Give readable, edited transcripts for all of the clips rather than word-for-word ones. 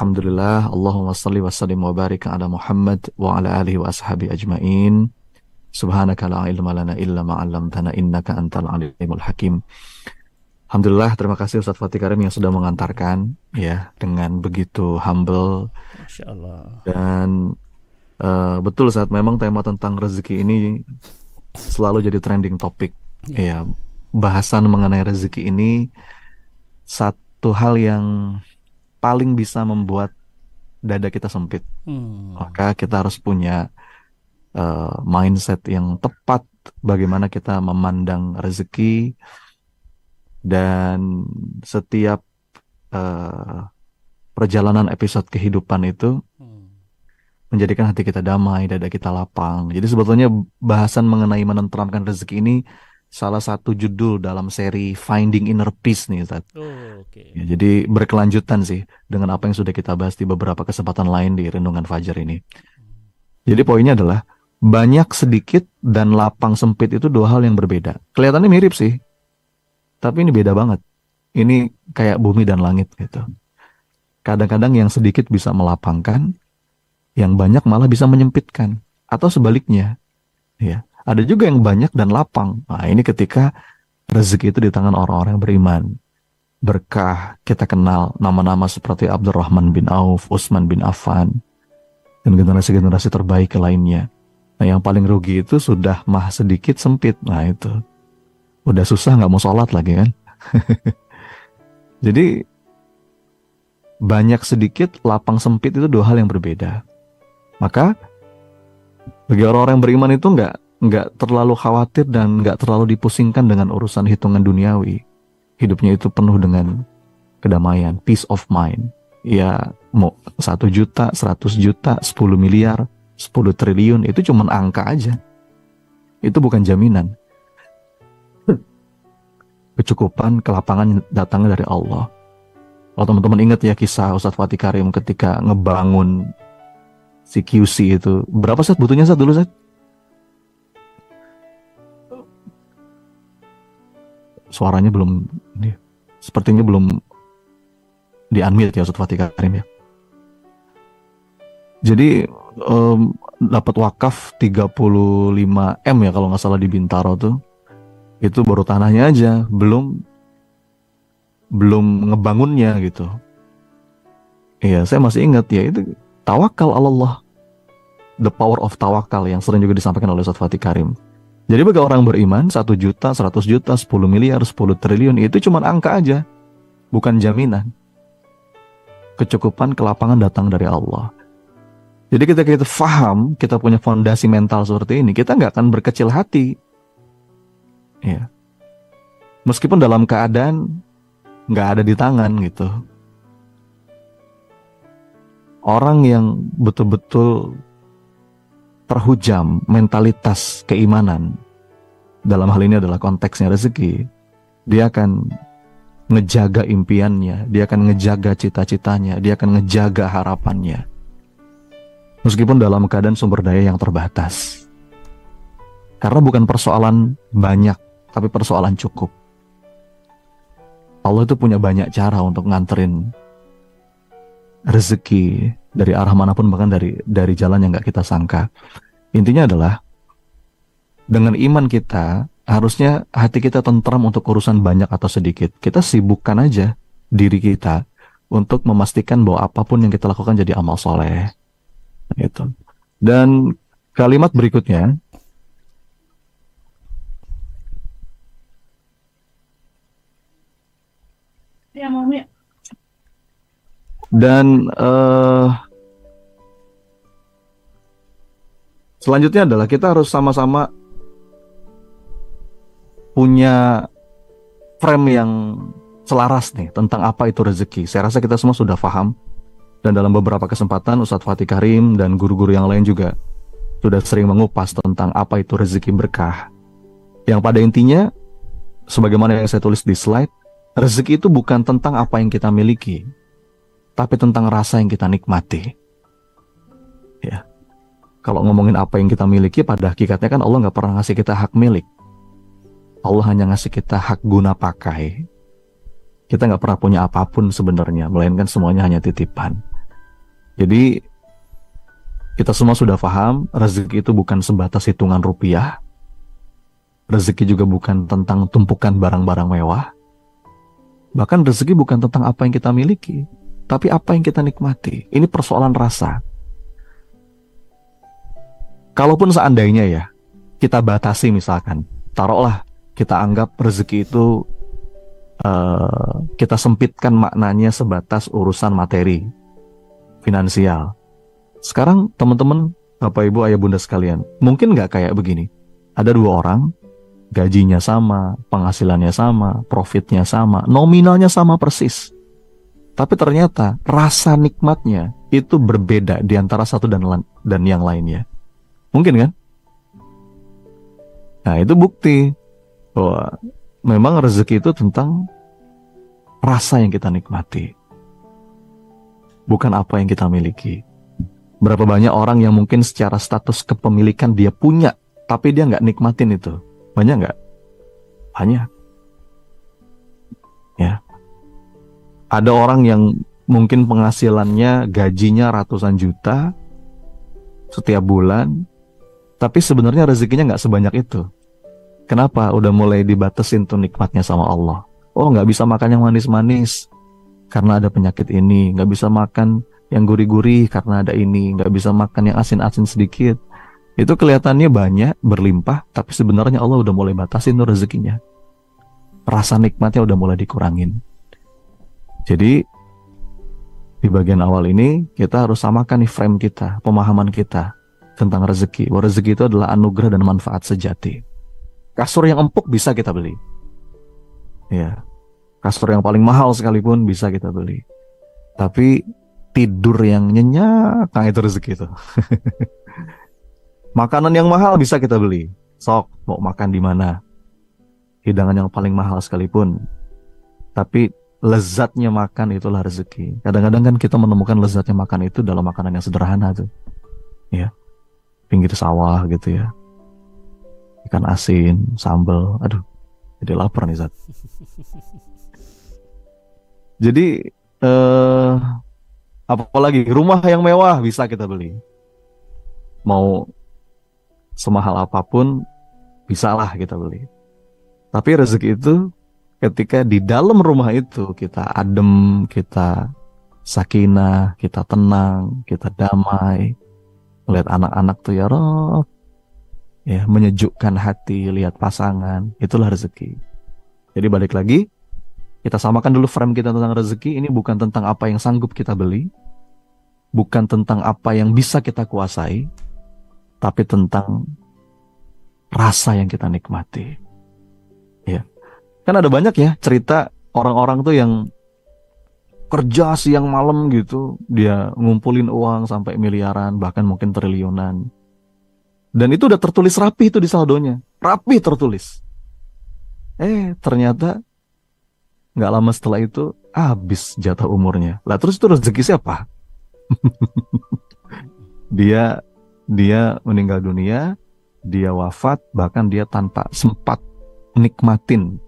Alhamdulillah, Allahumma salli wa sallim wa barik ala Muhammad wa ala alihi wa ashabi ajmain. Subhanaka la ilma lana illa ma 'allamtana innaka antal alimul hakim. Alhamdulillah, terima kasih Ustaz Fatih Karim yang sudah mengantarkan ya dengan begitu humble Masya Allah. dan betul saat memang tema tentang rezeki ini selalu jadi trending topik. Ya. Ya, bahasan mengenai rezeki ini satu hal yang paling bisa membuat dada kita sempit. Hmm. Maka kita harus punya mindset yang tepat bagaimana kita memandang rezeki dan setiap eh, perjalanan episode kehidupan itu Hmm. menjadikan hati kita damai, dada kita lapang. Jadi sebetulnya bahasan mengenai menenteramkan rezeki ini salah satu judul dalam seri Finding Inner Peace nih, Ustaz. Oh, oke. Ya, jadi berkelanjutan sih dengan apa yang sudah kita bahas di beberapa kesempatan lain di Renungan Fajar ini. Jadi poinnya adalah banyak sedikit dan lapang sempit itu dua hal yang berbeda. Kelihatannya mirip sih, tapi ini beda banget. Ini kayak bumi dan langit gitu. Kadang-kadang yang sedikit bisa melapangkan, yang banyak malah bisa menyempitkan. Atau sebaliknya, ya. Ada juga yang banyak dan lapang. Nah, ini ketika rezeki itu di tangan orang-orang yang beriman. Berkah kita kenal nama-nama seperti Abdurrahman bin Auf, Utsman bin Affan, dan generasi-generasi terbaik lainnya. Nah, yang paling rugi itu sudah mah sedikit sempit. Nah, itu udah susah nggak mau sholat lagi kan. Jadi banyak sedikit, lapang sempit itu dua hal yang berbeda. Maka bagi orang-orang yang beriman itu nggak terlalu khawatir dan nggak terlalu dipusingkan dengan urusan hitungan duniawi. Hidupnya itu penuh dengan kedamaian, peace of mind. Ya mau 1 juta, 100 juta, 10 miliar, 10 triliun itu cuma angka aja. Itu bukan jaminan. Kecukupan, kelapangan datangnya dari Allah. Kalau teman-teman ingat ya kisah Ustadz Fatih Karim ketika ngebangun si QC itu. Berapa set butuhnya set dulu set? Suaranya belum, sepertinya belum di-unmute ya Ustadz Fatih Karim ya. Jadi dapat wakaf 35 M ya kalau nggak salah di Bintaro tuh. Itu baru tanahnya aja, belum ngebangunnya gitu. Iya, saya masih ingat ya itu tawakal Allah, the power of tawakal yang sering juga disampaikan oleh Ustadz Fatih Karim. Jadi bagi orang beriman 1 juta, 100 juta, 10 miliar, 10 triliun itu cuma angka aja, bukan jaminan. Kecukupan, kelapangan datang dari Allah. Jadi ketika kita paham, kita punya fondasi mental seperti ini, kita nggak akan berkecil hati. Ya. Meskipun dalam keadaan nggak ada di tangan gitu. Orang yang betul-betul terhujam mentalitas keimanan, dalam hal ini adalah konteksnya rezeki, dia akan ngejaga impiannya, dia akan ngejaga cita-citanya, dia akan ngejaga harapannya. Meskipun dalam keadaan sumber daya yang terbatas. Karena bukan persoalan banyak, tapi persoalan cukup. Allah itu punya banyak cara untuk nganterin rezeki dari arah manapun, bahkan dari jalan yang nggak kita sangka. Intinya adalah dengan iman kita harusnya hati kita tentram untuk urusan banyak atau sedikit. Kita sibukkan aja diri kita untuk memastikan bahwa apapun yang kita lakukan jadi amal soleh. Gitu. Dan kalimat berikutnya, Ya, Mami. dan selanjutnya adalah kita harus sama-sama punya frame yang selaras nih tentang apa itu rezeki. Saya rasa kita semua sudah paham, dan dalam beberapa kesempatan Ustadz Fatih Karim dan guru-guru yang lain juga sudah sering mengupas tentang apa itu rezeki berkah. Yang pada intinya, sebagaimana yang saya tulis di slide, rezeki itu bukan tentang apa yang kita miliki, tapi tentang rasa yang kita nikmati. Ya, kalau ngomongin apa yang kita miliki, pada hakikatnya kan Allah nggak pernah ngasih kita hak milik. Allah hanya ngasih kita hak guna pakai. Kita nggak pernah punya apapun sebenarnya, melainkan semuanya hanya titipan. Jadi kita semua sudah paham, rezeki itu bukan sebatas hitungan rupiah. Rezeki juga bukan tentang tumpukan barang-barang mewah. Bahkan rezeki bukan tentang apa yang kita miliki, tapi apa yang kita nikmati. Ini persoalan rasa. Kalaupun seandainya ya, kita batasi misalkan, taruhlah kita anggap rezeki itu kita sempitkan maknanya sebatas urusan materi, finansial. Sekarang teman-teman, Bapak Ibu, Ayah Bunda sekalian, mungkin nggak kayak begini. Ada dua orang, gajinya sama, penghasilannya sama, profitnya sama, nominalnya sama persis. Tapi ternyata rasa nikmatnya itu berbeda di antara satu dan yang lainnya. Mungkin kan? Nah, itu bukti bahwa memang rezeki itu tentang rasa yang kita nikmati, bukan apa yang kita miliki. Berapa banyak orang yang mungkin secara status kepemilikan dia punya, tapi dia nggak nikmatin itu. Banyak nggak? Banyak. Ya. Ada orang yang mungkin penghasilannya, gajinya ratusan juta setiap bulan, tapi sebenarnya rezekinya nggak sebanyak itu. Kenapa? Udah mulai dibatasin tuh nikmatnya sama Allah. Oh, nggak bisa makan yang manis-manis karena ada penyakit ini. Nggak bisa makan yang gurih-gurih karena ada ini. Nggak bisa makan yang asin-asin sedikit. Itu kelihatannya banyak, berlimpah, tapi sebenarnya Allah udah mulai batasin tuh rezekinya. Rasa nikmatnya udah mulai dikurangin. Jadi di bagian awal ini kita harus samakan nih frame kita, pemahaman kita tentang rezeki. Bahwa rezeki itu adalah anugerah dan manfaat sejati. Kasur yang empuk bisa kita beli. Ya, kasur yang paling mahal sekalipun bisa kita beli. Tapi tidur yang nyenyak, nah itu rezeki itu. Makanan yang mahal bisa kita beli. Sok, mau makan di mana? Hidangan yang paling mahal sekalipun. Tapi lezatnya makan itulah rezeki. Kadang-kadang kan kita menemukan lezatnya makan itu dalam makanan yang sederhana tuh. Ya, pinggir sawah gitu ya. Ikan asin, sambal, aduh, jadi lapar nih Zat. Jadi apalagi rumah yang mewah bisa kita beli. Mau semahal apapun bisalah kita beli. Tapi rezeki itu ketika di dalam rumah itu kita adem, kita sakinah, kita tenang, kita damai. Lihat anak-anak tuh ya Rob, ya menyejukkan hati, lihat pasangan, itulah rezeki. Jadi balik lagi, kita samakan dulu frame kita tentang rezeki. Ini bukan tentang apa yang sanggup kita beli, bukan tentang apa yang bisa kita kuasai, tapi tentang rasa yang kita nikmati. Ya, kan ada banyak ya cerita orang-orang tuh yang kerja siang malam gitu, dia ngumpulin uang sampai miliaran, bahkan mungkin triliunan. Dan itu udah tertulis rapi itu di saldonya. Rapi tertulis. Ternyata nggak lama setelah itu habis jatah umurnya. Lah terus itu rezeki siapa? Dia meninggal dunia, dia wafat, bahkan dia tanpa sempat nikmatin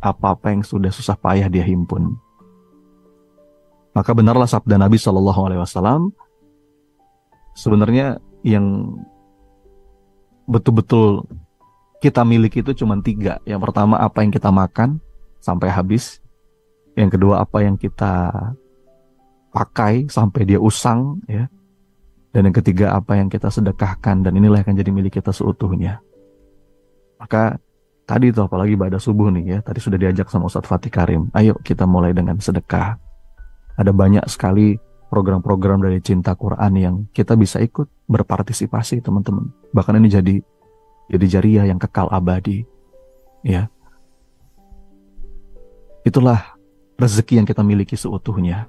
apa-apa yang sudah susah payah dia himpun. Maka benarlah sabda Nabi SAW, sebenarnya yang betul-betul kita miliki itu cuma 3. Yang pertama, apa yang kita makan sampai habis. Yang kedua, apa yang kita pakai sampai dia usang, ya. Dan yang ketiga, apa yang kita sedekahkan, dan inilah yang akan jadi milik kita seutuhnya. Maka tadi itu apalagi pada subuh nih ya, tadi sudah diajak sama Ustadz Fatih Karim, ayo kita mulai dengan sedekah. Ada banyak sekali program-program dari Cinta Quran yang kita bisa ikut berpartisipasi, teman-teman. Bahkan ini jadi jariah yang kekal abadi. Ya. Itulah rezeki yang kita miliki seutuhnya.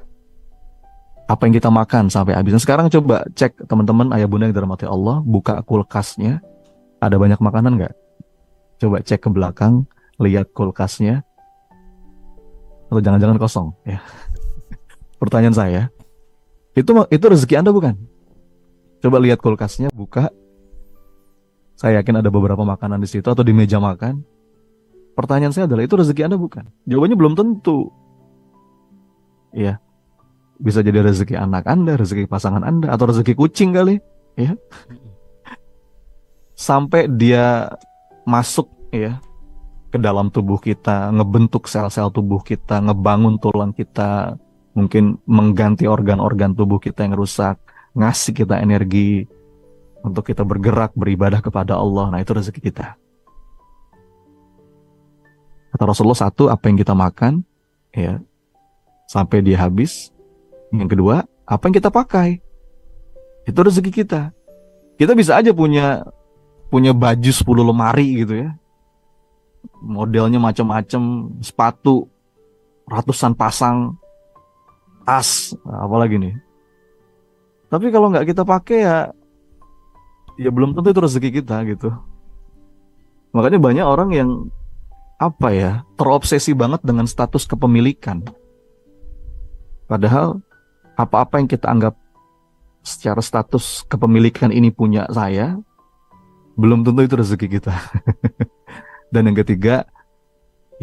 Apa yang kita makan sampai habis. Nah, sekarang coba cek teman-teman, ayah bunda yang dirahmati Allah, buka kulkasnya, ada banyak makanan nggak? Coba cek ke belakang, lihat kulkasnya, atau jangan-jangan kosong ya. Pertanyaan saya, itu rezeki Anda bukan? Coba lihat kulkasnya, buka. Saya yakin ada beberapa makanan di situ atau di meja makan. Pertanyaan saya adalah, itu rezeki Anda bukan? Jawabannya belum tentu. Iya. bisa jadi rezeki anak Anda, rezeki pasangan Anda, atau rezeki kucing kali, ya. Sampai dia masuk, ya, ke dalam tubuh kita, ngebentuk sel-sel tubuh kita, ngebangun tulang kita, mungkin mengganti organ-organ tubuh kita yang rusak, ngasih kita energi untuk kita bergerak, beribadah kepada Allah. Nah, itu rezeki kita. Kata Rasulullah, satu, apa yang kita makan, ya, sampai dia habis. Yang kedua, apa yang kita pakai, itu rezeki kita. Kita bisa aja punya baju 10 lemari gitu ya. Modelnya macam-macam, sepatu ratusan pasang, tas, apalagi nih. Tapi kalau nggak kita pakai, ya belum tentu itu rezeki kita gitu. Makanya banyak orang yang terobsesi banget dengan status kepemilikan. Padahal apa-apa yang kita anggap secara status kepemilikan ini punya saya, belum tentu itu rezeki kita. Dan yang ketiga,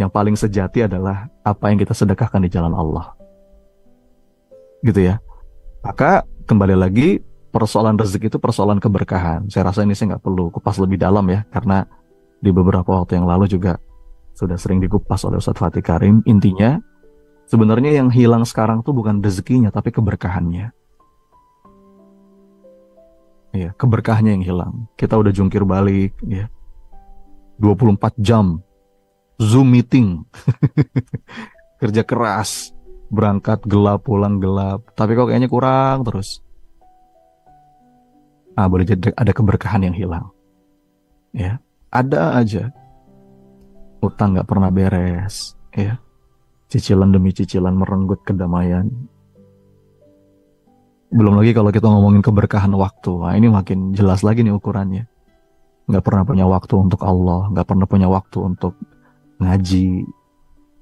yang paling sejati adalah apa yang kita sedekahkan di jalan Allah. Gitu ya. Maka kembali lagi, persoalan rezeki itu persoalan keberkahan. Saya rasa ini saya nggak perlu kupas lebih dalam ya, karena di beberapa waktu yang lalu juga sudah sering dikupas oleh Ustadz Fatih Karim. Intinya, sebenarnya yang hilang sekarang tuh bukan rezekinya, tapi keberkahannya. Ya, keberkahannya yang hilang. Kita udah jungkir balik, ya. 24 jam Zoom meeting. Kerja keras, berangkat gelap, pulang gelap. Tapi kok kayaknya kurang terus. Boleh jadi ada keberkahan yang hilang. Ya, ada aja. Utang nggak pernah beres, ya. Cicilan demi cicilan merenggut kedamaian. Belum lagi kalau kita ngomongin keberkahan waktu. Nah, ini makin jelas lagi nih ukurannya. Nggak pernah punya waktu untuk Allah, nggak pernah punya waktu untuk ngaji,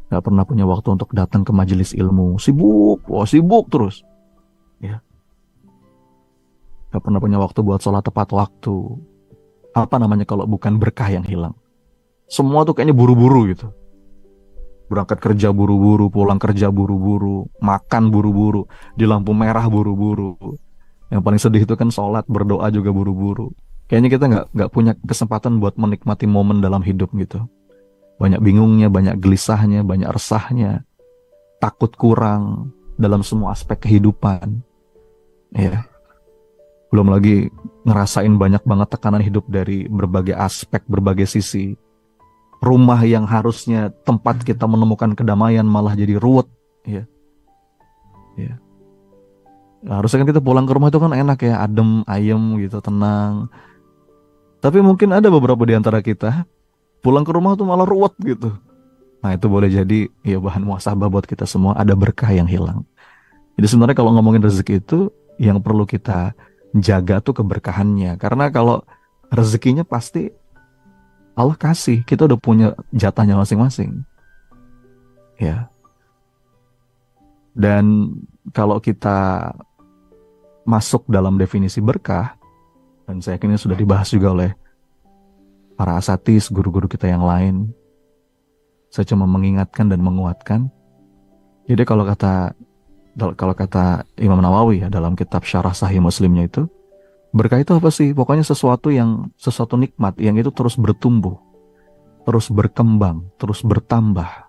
nggak pernah punya waktu untuk datang ke majelis ilmu. Sibuk terus. Ya. Nggak pernah punya waktu buat sholat tepat waktu. Apa namanya kalau bukan berkah yang hilang? Semua tuh kayaknya buru-buru gitu. Berangkat kerja buru-buru, pulang kerja buru-buru, makan buru-buru, di lampu merah buru-buru. Yang paling sedih itu kan sholat, berdoa juga buru-buru. Kayaknya kita nggak punya kesempatan buat menikmati momen dalam hidup gitu. Banyak bingungnya, banyak gelisahnya, banyak resahnya, takut kurang dalam semua aspek kehidupan. Ya. Belum lagi ngerasain banyak banget tekanan hidup dari berbagai aspek, berbagai sisi. Rumah yang harusnya tempat kita menemukan kedamaian malah jadi ruwet, ya. Ya. Harusnya kan kita pulang ke rumah itu kan enak ya, adem, ayem gitu, tenang. Tapi mungkin ada beberapa di antara kita pulang ke rumah tuh malah ruwet gitu. Nah, itu boleh jadi ya bahan muhasabah buat kita semua, ada berkah yang hilang. Jadi sebenarnya kalau ngomongin rezeki itu yang perlu kita jaga tuh keberkahannya. Karena kalau rezekinya pasti Allah kasih, kita udah punya jatahnya masing-masing. Ya. Dan kalau kita masuk dalam definisi berkah, dan saya yakin ini sudah dibahas juga oleh para asatis, guru-guru kita yang lain, saya cuma mengingatkan dan menguatkan. Jadi kalau kata Imam Nawawi ya, dalam kitab Syarah Sahih Muslimnya itu, berkah itu apa sih? Pokoknya sesuatu nikmat yang itu terus bertumbuh, terus berkembang, terus bertambah.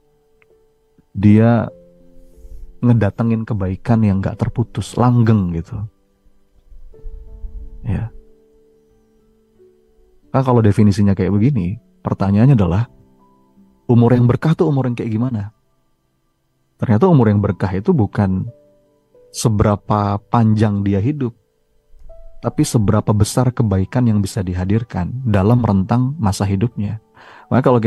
Dia ngedatengin kebaikan yang gak terputus, langgeng gitu. Ya. Nah, kalau definisinya kayak begini, pertanyaannya adalah, umur yang berkah tuh umur yang kayak gimana? Ternyata umur yang berkah itu bukan seberapa panjang dia hidup, tapi seberapa besar kebaikan yang bisa dihadirkan dalam rentang masa hidupnya. Maka kalau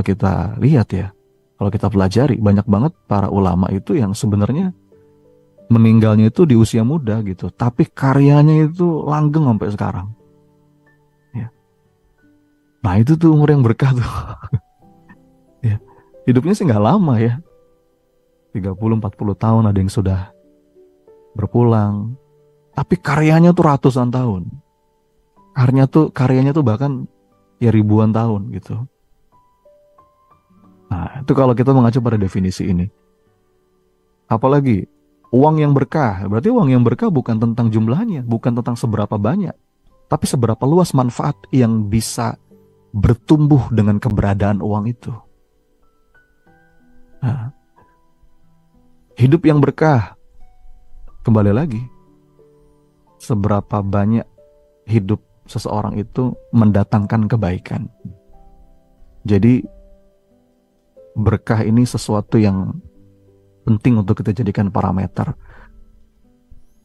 kita lihat ya, kalau kita pelajari, banyak banget para ulama itu yang sebenarnya meninggalnya itu di usia muda gitu, tapi karyanya itu langgeng sampai sekarang. Ya. Nah, itu tuh umur yang berkah tuh. Ya. Hidupnya sih nggak lama ya, 30-40 tahun ada yang sudah berpulang. Tapi karyanya tuh ratusan tahun. Karyanya tuh bahkan ya ribuan tahun gitu. Nah, itu kalau kita mengacu pada definisi ini. Apalagi Uang yang berkah, berarti uang yang berkah bukan tentang jumlahnya, bukan tentang seberapa banyak, tapi seberapa luas manfaat yang bisa bertumbuh dengan keberadaan uang itu. Nah, hidup yang berkah, kembali lagi, seberapa banyak hidup seseorang itu mendatangkan kebaikan. Jadi berkah ini sesuatu yang penting untuk kita jadikan parameter.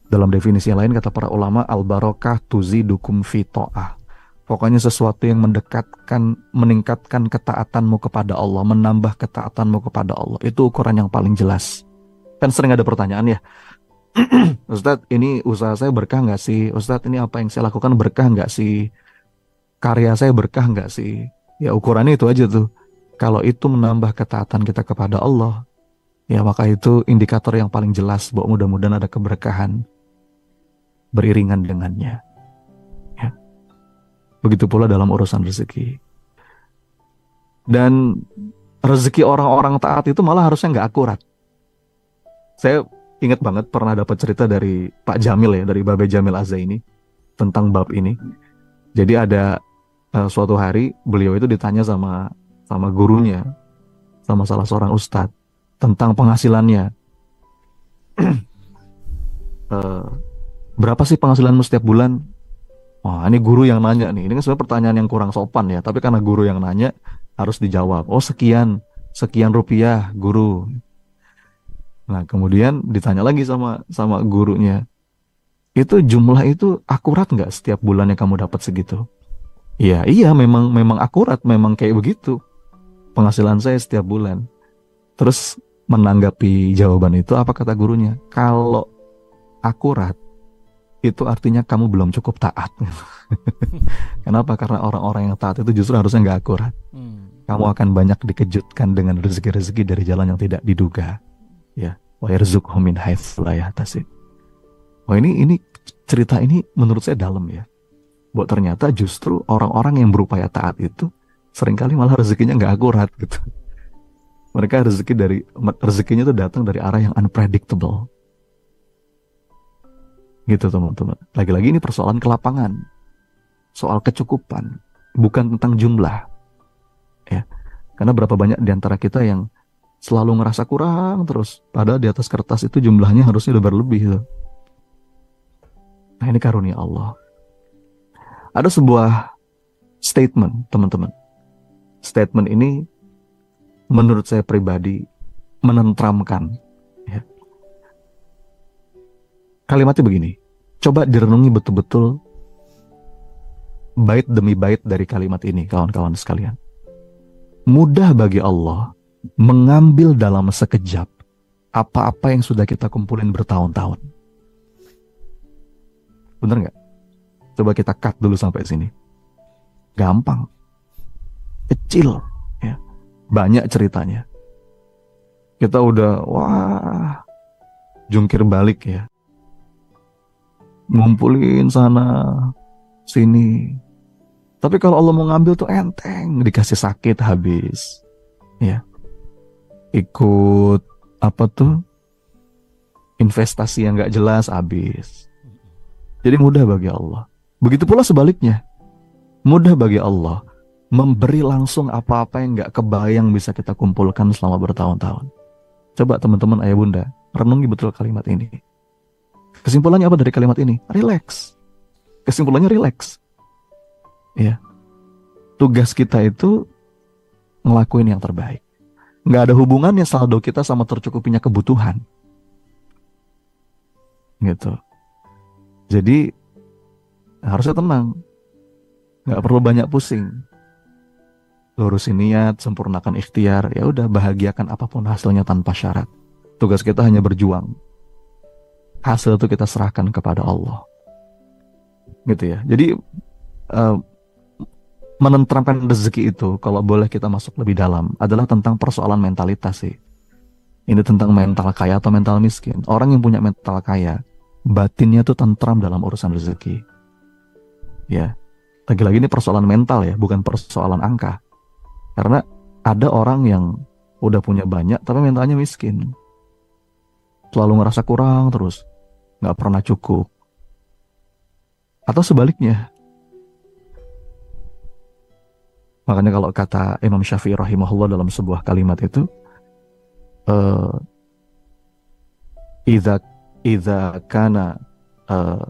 Dalam definisi yang lain kata para ulama, al-barokah tuzidukum fi ta'ah. Pokoknya sesuatu yang meningkatkan ketaatanmu kepada Allah, menambah ketaatanmu kepada Allah. Itu ukuran yang paling jelas. Kan sering ada pertanyaan ya, Ustadz, ini usaha saya berkah nggak sih? Ustadz, ini apa yang saya lakukan berkah nggak sih? Karya saya berkah nggak sih? Ya ukurannya itu aja tuh. Kalau itu menambah ketaatan kita kepada Allah, ya maka itu indikator yang paling jelas bahwa mudah-mudahan ada keberkahan beriringan dengannya. Ya. Begitu pula dalam urusan rezeki. Dan rezeki orang-orang taat itu malah harusnya nggak akurat. Saya ingat banget pernah dapat cerita dari Pak Jamil ya, dari Babe Jamil Azzaini tentang bab ini. Jadi ada suatu hari beliau itu ditanya sama gurunya, sama salah seorang ustadz tentang penghasilannya. Berapa sih penghasilanmu setiap bulan? Wah, ini guru yang nanya nih. Ini kan sebenarnya pertanyaan yang kurang sopan ya, tapi karena guru yang nanya harus dijawab. Oh, sekian rupiah, guru. Nah, kemudian ditanya lagi sama gurunya. Itu jumlah itu akurat nggak setiap bulannya kamu dapat segitu? Iya, memang akurat, memang kayak begitu. Penghasilan saya setiap bulan. Terus menanggapi jawaban itu apa kata gurunya? Kalau akurat itu artinya kamu belum cukup taat. Kenapa? Karena orang-orang yang taat itu justru harusnya nggak akurat. Kamu akan banyak dikejutkan dengan rezeki-rezeki dari jalan yang tidak diduga. Ya, wa yarzuqhu min haitsu la yahtasib. Wah, ini cerita ini menurut saya dalam ya. Bahwa ternyata justru orang-orang yang berupaya taat itu seringkali malah rezekinya nggak akurat gitu. Mereka rezekinya itu datang dari arah yang unpredictable. Gitu teman-teman. Lagi-lagi ini persoalan kelapangan, soal kecukupan, bukan tentang jumlah. Ya, karena berapa banyak di antara kita yang selalu ngerasa kurang terus, padahal di atas kertas itu jumlahnya harusnya udah berlebih tuh. Nah, ini karunia Allah. Ada sebuah statement, teman-teman. Statement ini menurut saya pribadi menenteramkan. Ya. Kalimatnya begini. Coba direnungi betul-betul bait demi bait dari kalimat ini, kawan-kawan sekalian. Mudah bagi Allah mengambil dalam sekejap apa-apa yang sudah kita kumpulin bertahun-tahun. Bener nggak? Coba kita cut dulu sampai sini. Gampang, kecil, ya. Banyak ceritanya. Kita udah jungkir balik ya, ngumpulin sana sini. Tapi kalau Allah mau ngambil tuh enteng, dikasih sakit habis, ya. Ikut investasi yang nggak jelas habis. Jadi mudah bagi Allah. Begitu pula sebaliknya, mudah bagi Allah memberi langsung apa-apa yang nggak kebayang bisa kita kumpulkan selama bertahun-tahun. Coba teman-teman ayah bunda renungi betul kalimat ini. Kesimpulannya apa dari kalimat ini? Relax. Kesimpulannya relax. Ya, tugas kita itu ngelakuin yang terbaik. Nggak ada hubungannya saldo kita sama tercukupinya kebutuhan. Gitu. Jadi harusnya tenang, nggak perlu banyak pusing. Lurusin niat, sempurnakan ikhtiar, ya udah bahagiakan apapun hasilnya tanpa syarat. Tugas kita hanya berjuang. Hasil itu kita serahkan kepada Allah. Gitu ya. Jadi menenteramkan rezeki itu, kalau boleh kita masuk lebih dalam, adalah tentang persoalan mentalitas sih. Ini tentang mental kaya atau mental miskin. Orang yang punya mental kaya, batinnya tuh tentram dalam urusan rezeki. Ya, lagi-lagi ini persoalan mental ya, bukan persoalan angka. Karena ada orang yang udah punya banyak tapi mentalnya miskin. selalu ngerasa kurang terus, nggak pernah cukup. Atau sebaliknya, makanya kalau kata Imam Syafi'i rahimahullah dalam sebuah kalimat itu, eh, idza idza kana eh,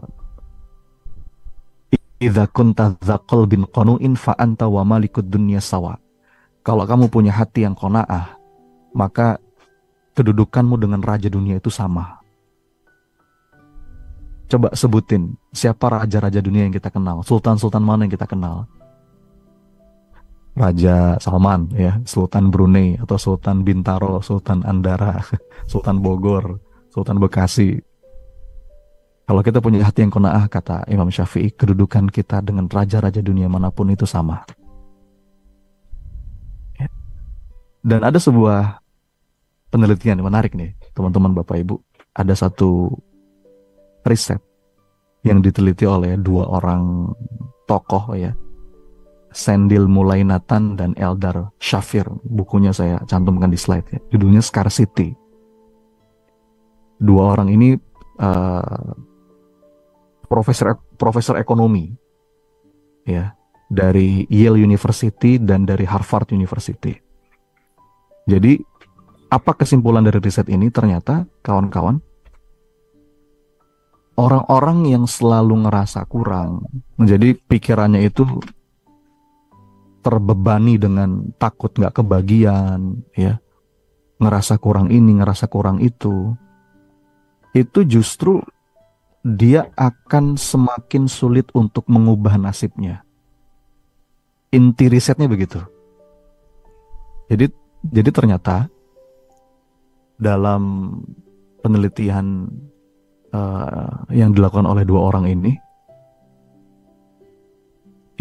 idza kunta dza qalbin qanu'in fa anta wa malikud dunya sawa. Kalau kamu punya hati yang qanaah, maka kedudukanmu dengan raja dunia itu sama. Coba sebutin siapa raja-raja dunia yang kita kenal, sultan-sultan mana yang kita kenal? Raja Salman ya, Sultan Brunei atau Sultan Bintaro, Sultan Andara, Sultan Bogor, Sultan Bekasi. Kalau kita punya hati yang qanaah, kata Imam Syafi'i, kedudukan kita dengan raja-raja dunia manapun itu sama. Ya. Dan ada sebuah penelitian yang menarik nih, teman-teman Bapak Ibu. Ada satu riset yang diteliti oleh dua orang tokoh ya, Sendil Mulainatan dan Eldar Shafir. Bukunya saya cantumkan di slide ya. Judulnya Scarcity. Dua orang ini profesor ekonomi ya, dari Yale University dan dari Harvard University. Jadi apa kesimpulan dari riset ini? Ternyata kawan-kawan, orang-orang yang selalu ngerasa kurang, menjadi pikirannya itu terbebani dengan takut nggak kebagian, ya, ngerasa kurang ini, ngerasa kurang itu justru dia akan semakin sulit untuk mengubah nasibnya. Inti risetnya begitu. Jadi ternyata dalam penelitian yang dilakukan oleh dua orang ini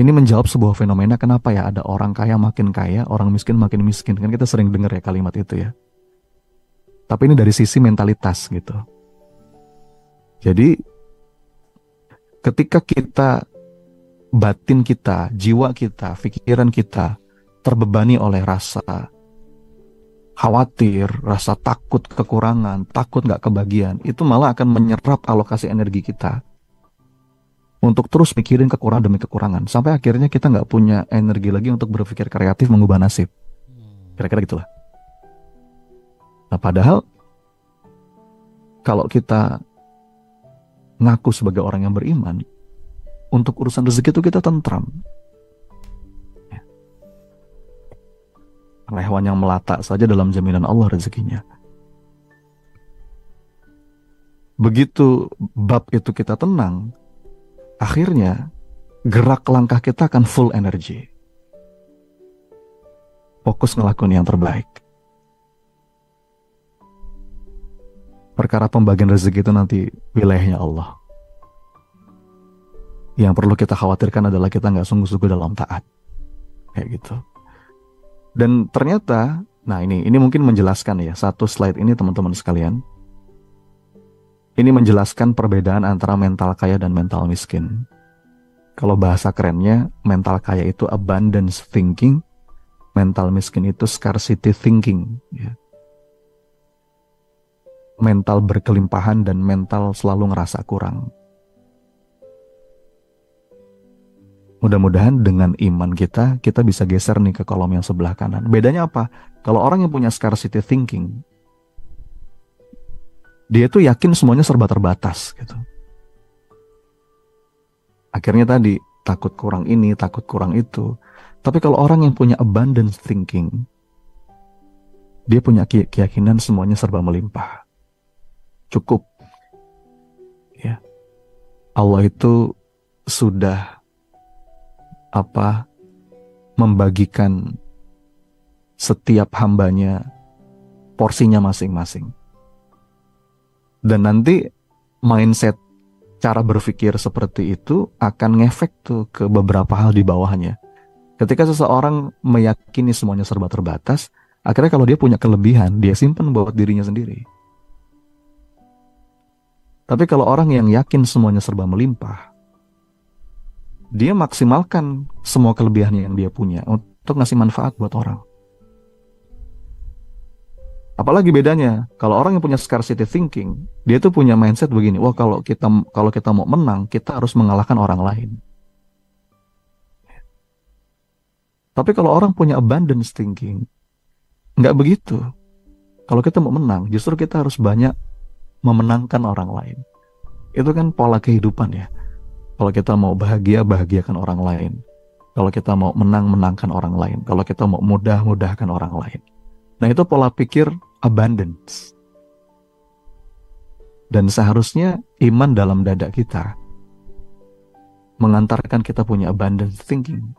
menjawab sebuah fenomena, kenapa ya ada orang kaya makin kaya, orang miskin makin miskin. Kan kita sering dengar ya kalimat itu ya. Tapi ini dari sisi mentalitas gitu. Jadi ketika kita, batin kita, jiwa kita, pikiran kita terbebani oleh rasa khawatir, rasa takut kekurangan, takut nggak kebagian, itu malah akan menyerap alokasi energi kita untuk terus mikirin kekurangan demi kekurangan, sampai akhirnya kita nggak punya energi lagi untuk berpikir kreatif mengubah nasib. Kira-kira gitulah. Nah, padahal kalau kita ngaku sebagai orang yang beriman, untuk urusan rezeki itu kita tentram. Hewan yang melata saja dalam jaminan Allah rezekinya. Begitu bab itu kita tenang, akhirnya gerak langkah kita akan full energy. Fokus ngelakuin yang terbaik. Perkara pembagian rezeki itu nanti wilayahnya Allah. Yang perlu kita khawatirkan adalah kita nggak sungguh-sungguh dalam taat. Kayak gitu. Dan ternyata, nah ini mungkin menjelaskan ya, satu slide ini teman-teman sekalian. Ini menjelaskan perbedaan antara mental kaya dan mental miskin. Kalau bahasa kerennya, mental kaya itu abundance thinking, mental miskin itu scarcity thinking. Ya. Mental berkelimpahan dan mental selalu ngerasa kurang. Mudah-mudahan dengan iman kita bisa geser nih ke kolom yang sebelah kanan. Bedanya apa? Kalau orang yang punya scarcity thinking, dia tuh yakin semuanya serba terbatas gitu. Akhirnya tadi, takut kurang ini, takut kurang itu. Tapi kalau orang yang punya abundance thinking, dia punya keyakinan semuanya serba melimpah. Cukup. Ya. Allah itu sudah membagikan setiap hambanya porsinya masing-masing. Dan nanti mindset cara berpikir seperti itu akan ngefek tuh ke beberapa hal di bawahnya. Ketika seseorang meyakini semuanya serba terbatas, akhirnya kalau dia punya kelebihan, dia simpan buat dirinya sendiri. Tapi kalau orang yang yakin semuanya serba melimpah, dia maksimalkan semua kelebihannya yang dia punya untuk ngasih manfaat buat orang. Apalagi bedanya, kalau orang yang punya scarcity thinking, dia tuh punya mindset begini, wah kalau kita mau menang, kita harus mengalahkan orang lain. Tapi kalau orang punya abundance thinking, nggak begitu. Kalau kita mau menang, justru kita harus banyak memenangkan orang lain. Itu kan pola kehidupan ya. Kalau kita mau bahagia, bahagiakan orang lain. Kalau kita mau menang, menangkan orang lain. Kalau kita mau mudah, mudahkan orang lain. Nah, itu pola pikir abundance. Dan seharusnya iman dalam dada kita mengantarkan kita punya abundance thinking.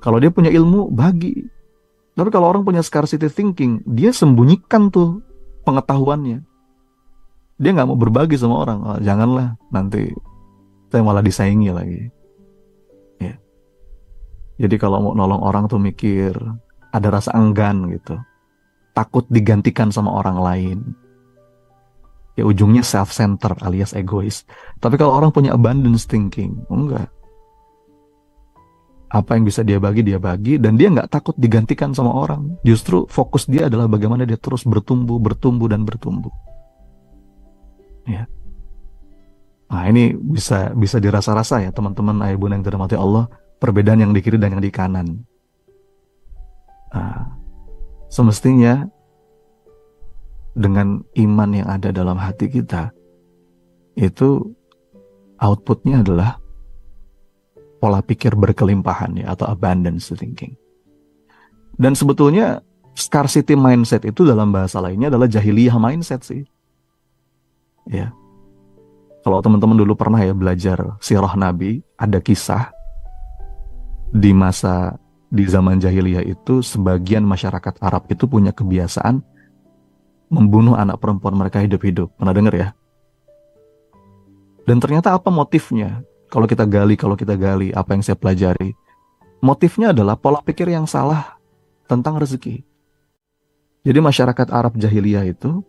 Kalau dia punya ilmu, bagi. Tapi kalau orang punya scarcity thinking, dia sembunyikan tuh pengetahuannya. Dia nggak mau berbagi sama orang. Oh, janganlah, nanti saya malah disaingi lagi. Ya. Jadi kalau mau nolong orang tuh mikir, ada rasa enggan gitu. Takut digantikan sama orang lain. Ya ujungnya self-centered alias egois. Tapi kalau orang punya abundance thinking, enggak. Apa yang bisa dia bagi, dan dia nggak takut digantikan sama orang. Justru fokus dia adalah bagaimana dia terus bertumbuh, dan bertumbuh. Ya. Nah, ini bisa dirasa-rasa ya teman-teman ayah bunda yang dirahmati Allah, perbedaan yang di kiri dan yang di kanan. Nah, semestinya dengan iman yang ada dalam hati kita, itu outputnya adalah pola pikir berkelimpahan ya, atau abundance thinking. Dan sebetulnya scarcity mindset itu dalam bahasa lainnya adalah jahiliyah mindset sih. Ya. Kalau teman-teman dulu pernah ya belajar sirah Nabi, ada kisah di zaman jahiliyah itu sebagian masyarakat Arab itu punya kebiasaan membunuh anak perempuan mereka hidup-hidup. Pernah dengar ya? Dan ternyata apa motifnya? Kalau kita gali apa yang saya pelajari, motifnya adalah pola pikir yang salah tentang rezeki. Jadi masyarakat Arab jahiliyah itu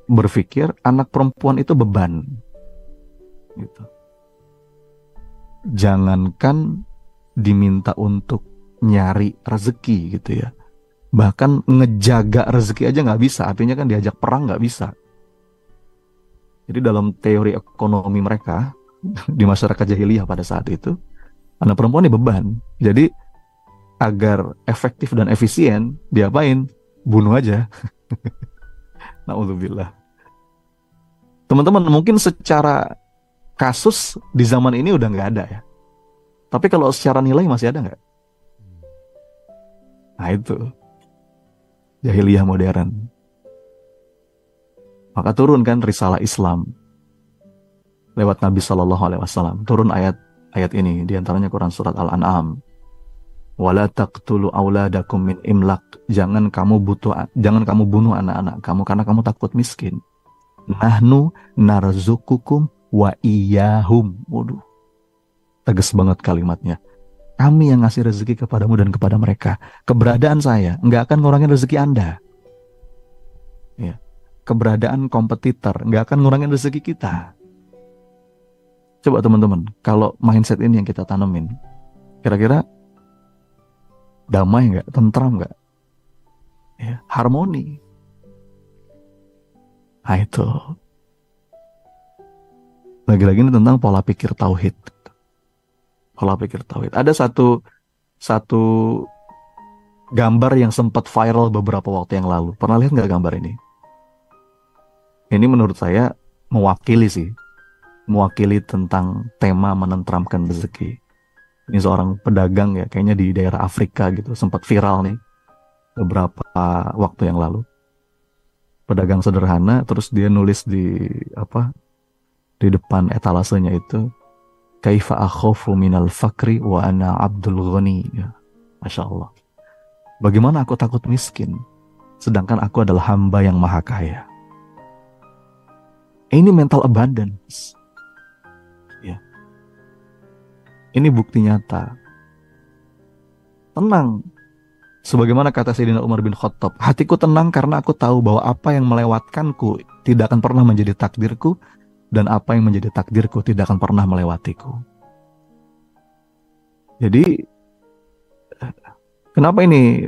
berpikir anak perempuan itu beban, gitu. Jangankan diminta untuk nyari rezeki gitu ya, bahkan ngejaga rezeki aja nggak bisa. Artinya kan diajak perang nggak bisa. Jadi dalam teori ekonomi mereka di masyarakat jahiliyah pada saat itu, anak perempuan ini beban. Jadi agar efektif dan efisien, diapain? Bunuh aja. Na'udzubillah. Teman-teman, mungkin secara kasus di zaman ini udah nggak ada ya. Tapi kalau secara nilai masih ada nggak? Nah itu jahiliyah modern. Maka turun kan risalah Islam lewat Nabi Shallallahu Alaihi Wasallam. Turun ayat ini, diantaranya Quran surat Al-An'am. Wala taqtulu auladakum min imlaq. Jangan kamu bunuh anak-anak kamu karena kamu takut miskin. Nahnu narzukukum wa iyahum. Waduh, tegas banget kalimatnya. Kami yang ngasih rezeki kepadamu dan kepada mereka. Keberadaan saya nggak akan ngurangin rezeki Anda. Ya. Keberadaan kompetitor nggak akan ngurangin rezeki kita. Coba teman-teman, kalau mindset ini yang kita tanemin, kira-kira damai nggak, tentram nggak, ya, harmoni. Nah itu, lagi-lagi ini tentang pola pikir tauhid. Pola pikir tauhid. Ada satu gambar yang sempat viral beberapa waktu yang lalu. Pernah lihat nggak gambar ini? Ini menurut saya mewakili tentang tema menentramkan rezeki. Ini seorang pedagang ya, kayaknya di daerah Afrika gitu, sempat viral nih beberapa waktu yang lalu. Pedagang sederhana, terus dia nulis di depan etalasenya itu, kaifa akhofu minal fakri wa ana abdul ghani. Ya, Masya Allah. Bagaimana aku takut miskin, sedangkan aku adalah hamba yang maha kaya. Ini mental abundance. Ya. Ini bukti nyata. Tenang. Sebagaimana kata Sayyidina Umar bin Khattab, hatiku tenang karena aku tahu bahwa apa yang melewatkanku tidak akan pernah menjadi takdirku, dan apa yang menjadi takdirku tidak akan pernah melewatiku. Jadi, kenapa ini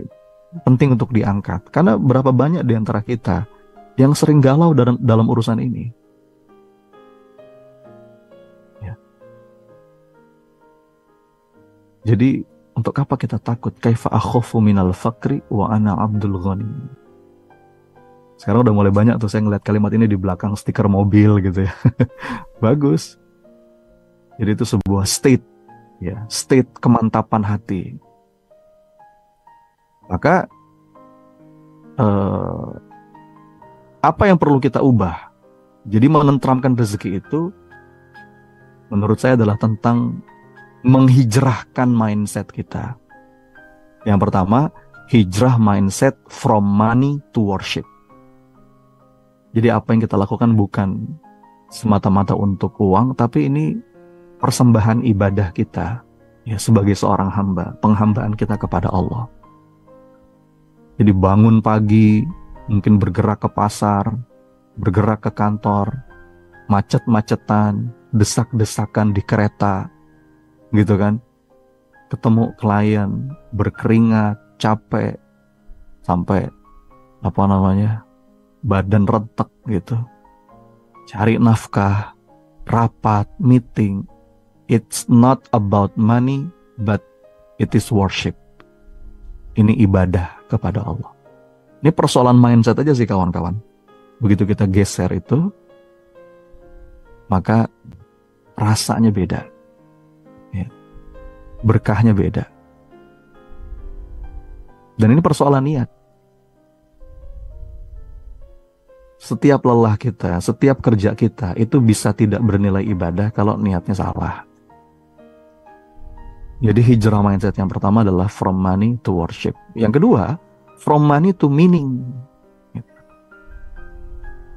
penting untuk diangkat. Karena berapa banyak di antara kita yang sering galau dalam urusan ini. Ya. Jadi untuk apa kita takut? Kaifa akhafu minal fakri wa ana abdul ghani. Sekarang udah mulai banyak tuh saya ngeliat kalimat ini di belakang stiker mobil gitu ya. Bagus. Jadi itu sebuah state, ya, state kemantapan hati. Maka apa yang perlu kita ubah? Jadi menenteramkan rezeki itu menurut saya adalah tentang menghijrahkan mindset kita. Yang pertama, hijrah mindset from money to worship. Jadi apa yang kita lakukan bukan semata-mata untuk uang, tapi ini persembahan ibadah kita, ya, sebagai seorang hamba, penghambaan kita kepada Allah. Jadi bangun pagi, mungkin bergerak ke pasar, bergerak ke kantor, macet-macetan, desak-desakan di kereta, gitu kan, ketemu klien, berkeringat, capek, sampai badan retek gitu, cari nafkah, rapat, meeting. It's not about money, but it is worship. Ini ibadah kepada Allah. Ini persoalan mindset aja sih kawan-kawan. Begitu kita geser itu, maka rasanya beda, ya. Berkahnya beda. Dan ini persoalan niat. Setiap lelah kita, setiap kerja kita itu bisa tidak bernilai ibadah kalau niatnya salah. Jadi hijrah mindset yang pertama adalah from money to worship. Yang kedua, from money to meaning.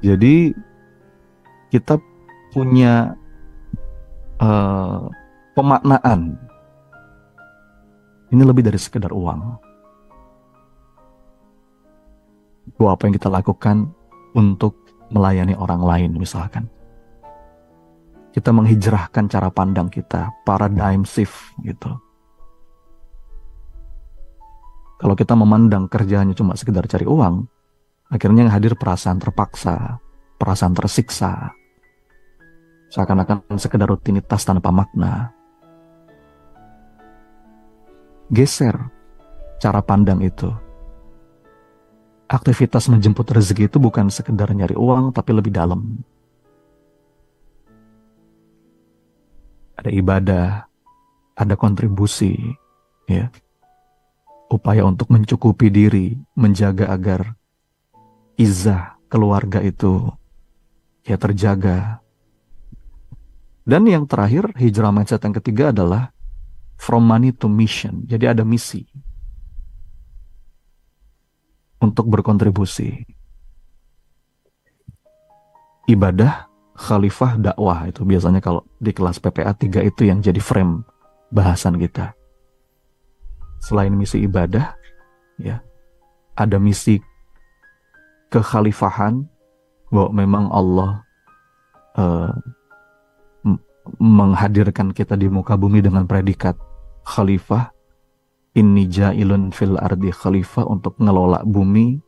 Jadi kita punya pemaknaan. Ini lebih dari sekedar uang. Bahwa apa yang kita lakukan untuk melayani orang lain misalkan. Kita menghijrahkan cara pandang kita, paradigm shift gitu. Kalau kita memandang kerjaannya cuma sekedar cari uang, akhirnya yang hadir perasaan terpaksa, perasaan tersiksa. Seakan-akan sekedar rutinitas tanpa makna. Geser cara pandang itu. Aktivitas menjemput rezeki itu bukan sekedar nyari uang, tapi lebih dalam. Ada ibadah, ada kontribusi, ya. Upaya untuk mencukupi diri, menjaga agar izzah keluarga itu ya terjaga. Dan yang terakhir, hijrah mindset yang ketiga adalah from money to mission. Jadi ada misi untuk berkontribusi. Ibadah, khalifah, dakwah, itu biasanya kalau di kelas PPA 3 itu yang jadi frame bahasan kita. Selain misi ibadah, ya, ada misi kekhalifahan, bahwa memang Allah menghadirkan kita di muka bumi dengan predikat khalifah. Inni ja'ilun fil ardi khalifah, untuk ngelola bumi,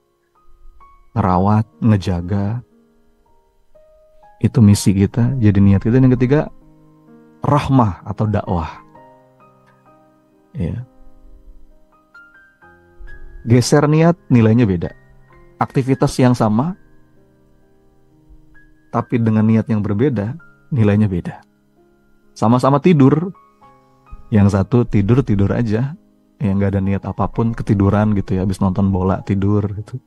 ngerawat, ngejaga. Itu misi kita, jadi niat kita. Yang ketiga, rahmah atau dakwah. Ya. Geser niat, nilainya beda. Aktivitas yang sama, tapi dengan niat yang berbeda, nilainya beda. Sama-sama tidur, yang satu tidur aja, yang nggak ada niat apapun, ketiduran gitu ya, habis nonton bola tidur gitu.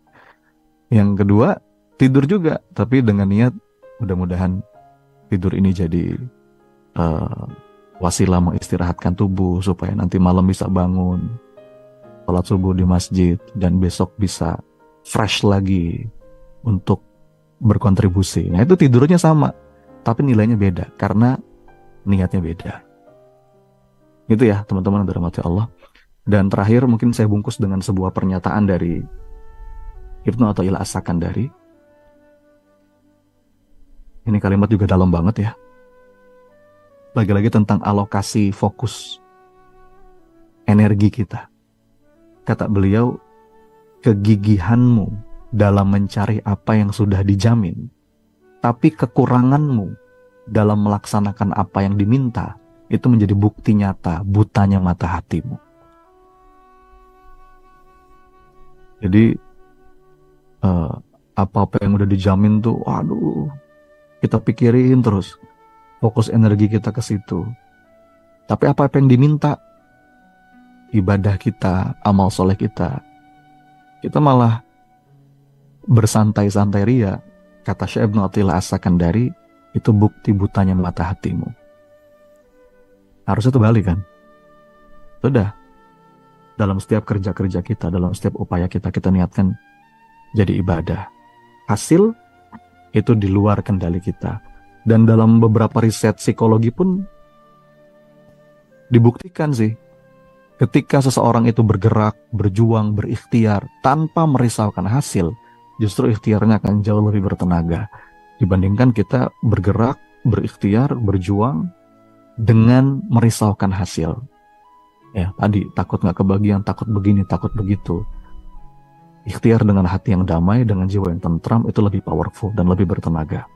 Yang kedua tidur juga, tapi dengan niat mudah-mudahan tidur ini jadi wasilah mengistirahatkan tubuh supaya nanti malam bisa bangun, sholat subuh di masjid, dan besok bisa fresh lagi untuk berkontribusi. Nah itu tidurnya sama, tapi nilainya beda karena niatnya beda. Itu ya teman-teman yang dirahmati Allah. Dan terakhir mungkin saya bungkus dengan sebuah pernyataan dari Ibnu Athaillah As-Sakandari. Ini kalimat juga dalam banget ya. Lagi-lagi tentang alokasi fokus energi kita. Kata beliau, kegigihanmu dalam mencari apa yang sudah dijamin, tapi kekuranganmu dalam melaksanakan apa yang diminta, itu menjadi bukti nyata butanya mata hatimu. Jadi apa-apa yang udah dijamin tuh, waduh, kita pikirin terus, fokus energi kita ke situ. Tapi apa-apa yang diminta, ibadah kita, amal soleh kita malah bersantai-santai ria. Kata Syekh Ibnu Athaillah As-Sakandari, itu bukti butanya mata hatimu. Harusnya itu balik kan? Sudah, dalam setiap kerja-kerja kita, dalam setiap upaya kita niatkan jadi ibadah. Hasil itu di luar kendali kita. Dan dalam beberapa riset psikologi pun dibuktikan sih, ketika seseorang itu bergerak, berjuang, berikhtiar tanpa merisaukan hasil, justru ikhtiarnya akan jauh lebih bertenaga dibandingkan kita bergerak, berikhtiar, berjuang dengan merisaukan hasil. Ya, tadi takut nggak kebagian, takut begini, takut begitu. Ikhtiar dengan hati yang damai, dengan jiwa yang tentram, itu lebih powerful dan lebih bertenaga.